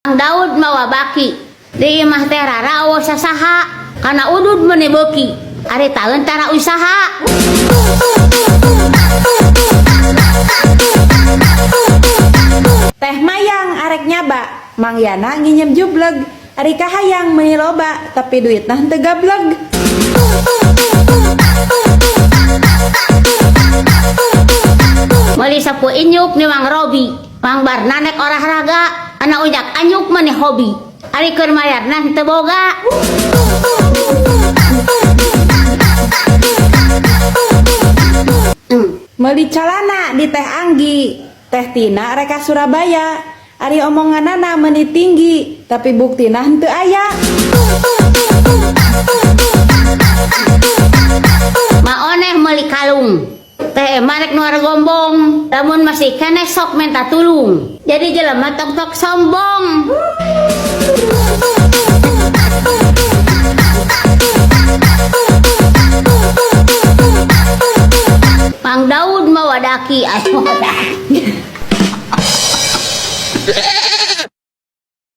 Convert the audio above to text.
Mang Daud mawa baki di imah teh rarawo sasaha kana udud menebeki ari taeun tara usaha. Teh Mayang arek nyaba Mang Yana nginjem jubleg ari kahayang meuni loba tapi duitna henteu gableg. Meuli sapu inyuk ni Mang Robi Mang Barna nek olahraga ana ujak anyuk maneh hobi ari keur mayarna henteu boga. Meuli calana di Teh Anggi Teh Tina reka Surabaya ari omonganana meuni tinggi tapi buktina henteu aya. Maoneh meuli kalung Teh Marek nuar gombong lamun masih keneh sok minta tulung jadi jelema tok-tok sombong. Mang Daud mawa daki ayo.